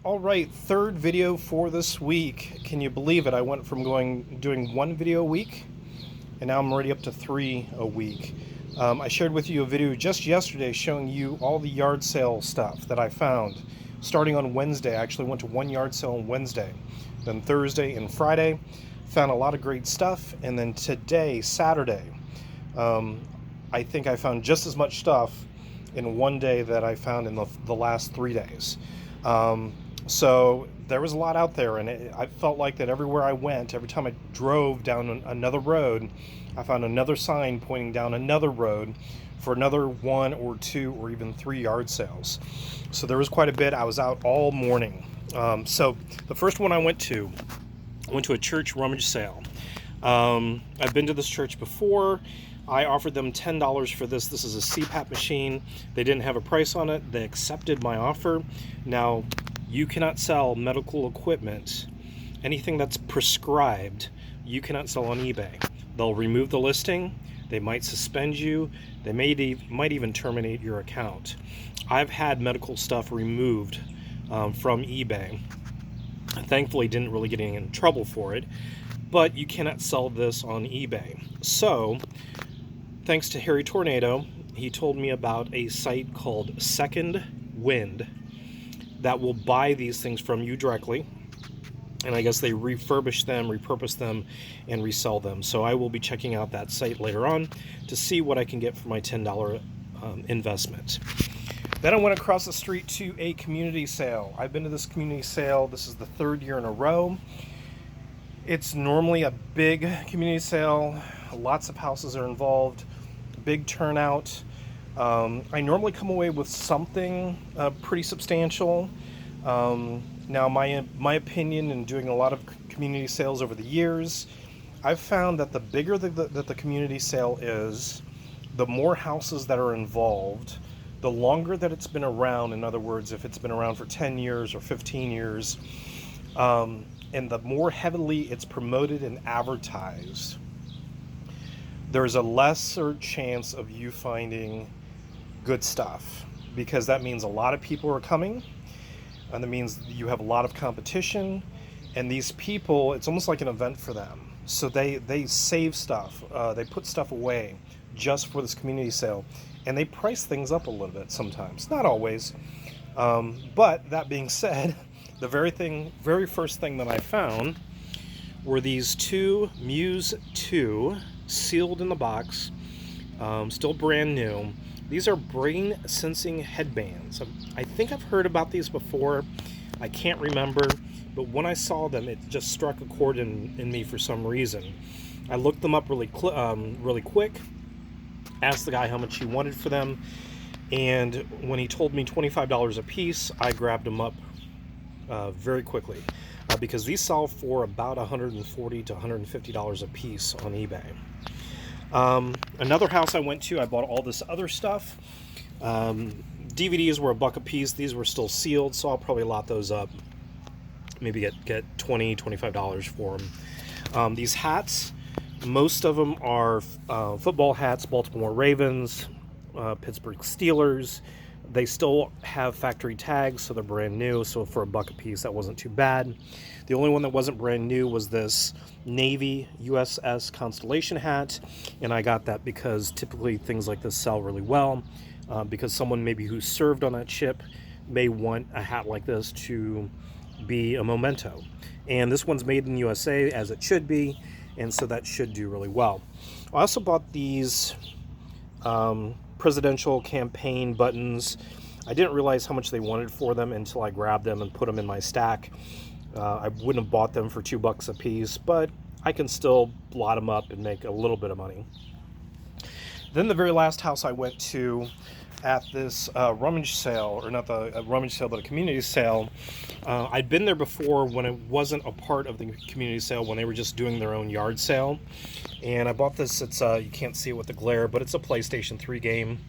All right, third video for this week. Can you believe it? I went from doing one video a week, and now I'm already up to 3 a week. I shared with you a video just yesterday showing you all the yard sale stuff that I found. Starting on Wednesday, I actually went to one yard sale on Wednesday. Then Thursday and Friday, found a lot of great stuff. And then today, Saturday, I think I found just as much stuff in one day that I found in the last 3 days. So there was a lot out there, and I felt like that everywhere I went, every time I drove down another road, I found another sign pointing down another road for another 1 or 2 or even 3 yard sales. So there was quite a bit. I was out all morning. So the first one I went to a church rummage sale. I've been to this church before. I offered them $10 for this. This is a CPAP machine. They didn't have a price on it. They accepted my offer. Now, you cannot sell medical equipment, anything that's prescribed, you cannot sell on eBay. They'll remove the listing. They might suspend you. They might even terminate your account. I've had medical stuff removed from eBay. I thankfully didn't really get in trouble for it, but you cannot sell this on eBay. So, thanks to Harry Tornado, he told me about a site called Second Wind that will buy these things from you directly. And I guess they refurbish them, repurpose them, and resell them. So I will be checking out that site later on to see what I can get for my $10 investment. Then I went across the street to a community sale. I've been to this community sale. This is the 3rd year in a row. It's normally a big community sale. Lots of houses are involved. Big turnout. I normally come away with something pretty substantial. Now, my opinion in doing a lot of community sales over the years, I've found that the bigger that the community sale is, the more houses that are involved, the longer that it's been around. In other words, if it's been around for 10 years or 15 years, and the more heavily it's promoted and advertised, there's a lesser chance of you finding good stuff, because that means a lot of people are coming, and that means you have a lot of competition, and these people, it's almost like an event for them. So they save stuff, they put stuff away just for this community sale, and they price things up a little bit sometimes, not always. But that being said, the very first thing that I found were these 2 Muse 2 sealed in the box, still brand new. These are brain sensing headbands. I think I've heard about these before. I can't remember, but when I saw them, it just struck a chord in me for some reason. I looked them up really quick, asked the guy how much he wanted for them, and when he told me $25 a piece, I grabbed them up very quickly, because these sell for about $140 to $150 a piece on eBay. Another house I went to, I bought all this other stuff. DVDs were $1 a piece. These were still sealed, so I'll probably lot those up. Maybe get $20, $25 for them. These hats, most of them are football hats, Baltimore Ravens, Pittsburgh Steelers. They still have factory tags, so they're brand new. So for $1 a piece, that wasn't too bad. The only one that wasn't brand new was this Navy USS Constellation hat, and I got that because typically things like this sell really well, because someone maybe who served on that ship may want a hat like this to be a memento. And this one's made in USA, as it should be, and so that should do really well. I also bought these presidential campaign buttons. I didn't realize how much they wanted for them until I grabbed them and put them in my stack. I wouldn't have bought them for $2 a piece, but I can still lot them up and make a little bit of money. Then the very last house I went to at this rummage sale, or not a rummage sale, but a community sale. I'd been there before when it wasn't a part of the community sale, when they were just doing their own yard sale. And I bought this, it's you can't see it with the glare, but it's a PlayStation 3 game,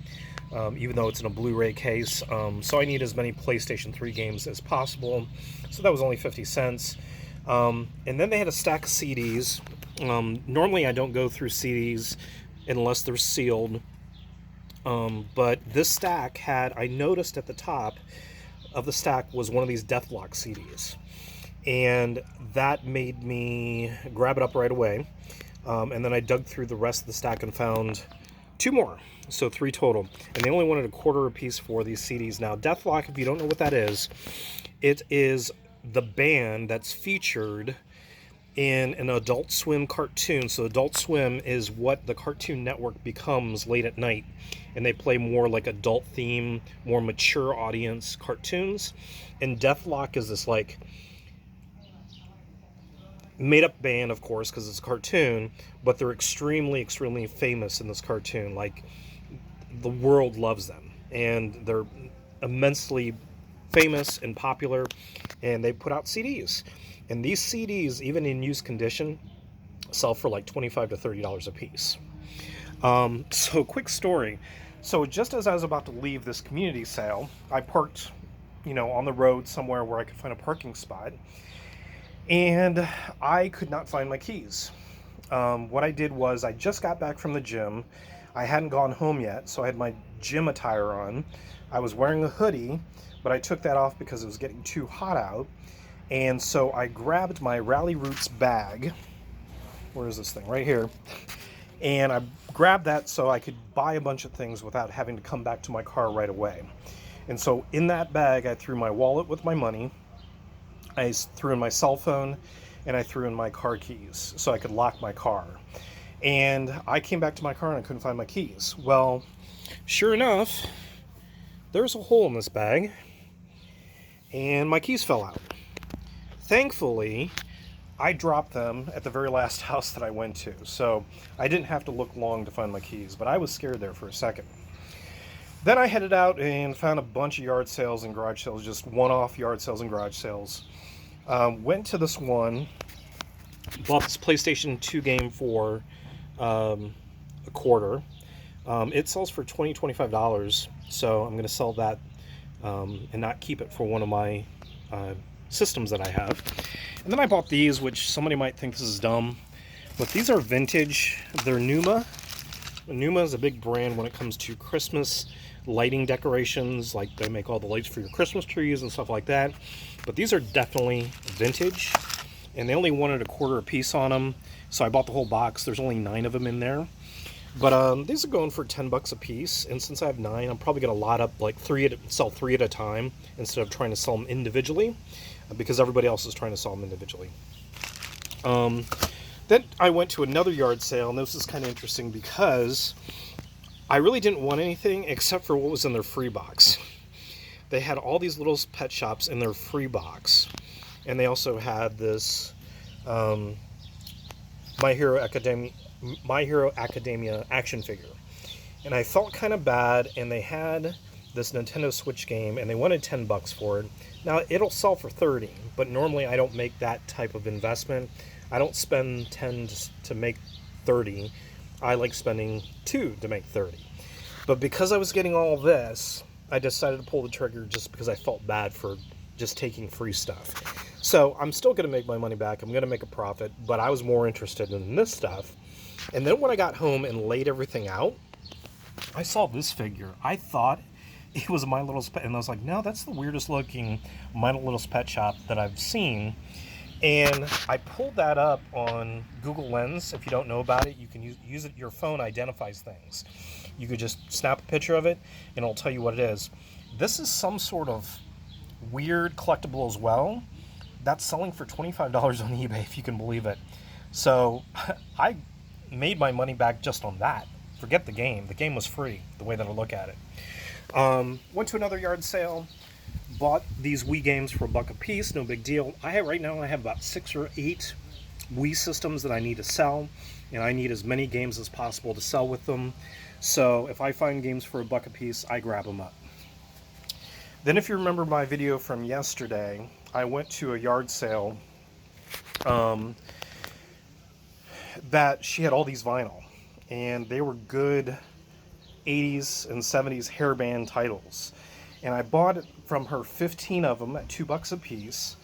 even though it's in a Blu-ray case. So I need as many PlayStation 3 games as possible. So that was only 50 cents. And then they had a stack of CDs. Normally I don't go through CDs unless they're sealed. But this stack had, I noticed at the top, of the stack was one of these Deathlock CDs. And that made me grab it up right away. And then I dug through the rest of the stack and found 2 more. So 3 total. And they only wanted a quarter a piece for these CDs. Now, Deathlock, if you don't know what that is, it is the band that's featured in an Adult Swim cartoon. So Adult Swim is what the Cartoon Network becomes late at night. And they play more like adult theme, more mature audience cartoons. And Deathlock is this like made-up band, of course, because it's a cartoon, but they're extremely, extremely famous in this cartoon. Like, the world loves them, and they're immensely famous and popular, and they put out CDs. And these CDs, even in used condition, sell for like $25 to $30 a piece. So, quick story. So, just as I was about to leave this community sale, I parked, on the road somewhere where I could find a parking spot. And I could not find my keys. What I did was I just got back from the gym. I hadn't gone home yet, so I had my gym attire on. I was wearing a hoodie, but I took that off because it was getting too hot out. And so I grabbed my Rally Roots bag. Where is this thing? Right here. And I grabbed that so I could buy a bunch of things without having to come back to my car right away. And so in that bag, I threw my wallet with my money. I threw in my cell phone, and I threw in my car keys so I could lock my car. And I came back to my car and I couldn't find my keys. Well, sure enough, there's a hole in this bag, and my keys fell out. Thankfully, I dropped them at the very last house that I went to, so I didn't have to look long to find my keys, but I was scared there for a second. Then I headed out and found a bunch of yard sales and garage sales, just one-off yard sales and garage sales. Went to this one, bought this PlayStation 2 game for a quarter. It sells for $20, $25, so I'm going to sell that and not keep it for one of my systems that I have. And then I bought these, which somebody might think this is dumb, but these are vintage. They're Numa. Numa is a big brand when it comes to Christmas lighting decorations. Like, they make all the lights for your Christmas trees and stuff like that. But these are definitely vintage, and they only wanted a quarter a piece on them, so I bought the whole box. There's only 9 of them in there, but these are going for $10 a piece. And since I have 9, I'm probably gonna lot up like sell 3 at a time instead of trying to sell them individually, because everybody else is trying to sell them individually. Then I went to another yard sale, and this is kind of interesting because I really didn't want anything except for what was in their free box. They had all these little pet shops in their free box, and they also had this My Hero Academia action figure. And I felt kind of bad, and they had this Nintendo Switch game, and they wanted $10 for it. Now, it'll sell for $30, but normally I don't make that type of investment. I don't spend 10 to make 30. I like spending 2 to make 30. But because I was getting all this, I decided to pull the trigger just because I felt bad for just taking free stuff. So I'm still going to make my money back. I'm going to make a profit, but I was more interested in this stuff. And then when I got home and laid everything out, I saw this figure. I thought it was My Little Pet, and I was like, no, that's the weirdest looking My Little Pet shop that I've seen. And I pulled that up on Google Lens. If you don't know about it, you can use it. Your phone identifies things. You could just snap a picture of it, and it'll tell you what it is. This is some sort of weird collectible as well. That's selling for $25 on eBay, if you can believe it. So I made my money back just on that. Forget the game. The game was free, the way that I look at it. Went to another yard sale. Bought these Wii games for $1 a piece, no big deal. Right now I have about 6 or 8 Wii systems that I need to sell, and I need as many games as possible to sell with them. So if I find games for $1 a piece, I grab them up. Then if you remember my video from yesterday, I went to a yard sale that she had all these vinyl, and they were good 80s and 70s hairband titles. And I bought from her 15 of them at $2 a piece.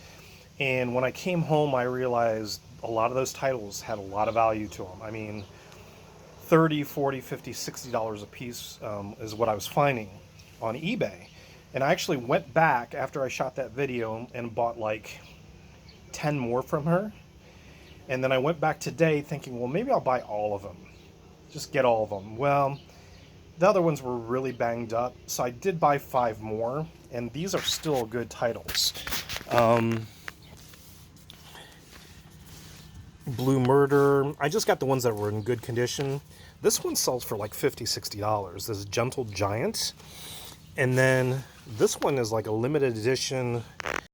And when I came home, I realized a lot of those titles had a lot of value to them. I mean, $30, $40, $50, $60 a piece is what I was finding on eBay. And I actually went back after I shot that video and bought like 10 more from her. And then I went back today thinking, well, maybe I'll buy all of them. Just get all of them. Well, the other ones were really banged up, so I did buy 5 more, and these are still good titles. Blue Murder, I just got the ones that were in good condition. This one sells for like $50, $60. This Gentle Giant. And then this one is like a limited edition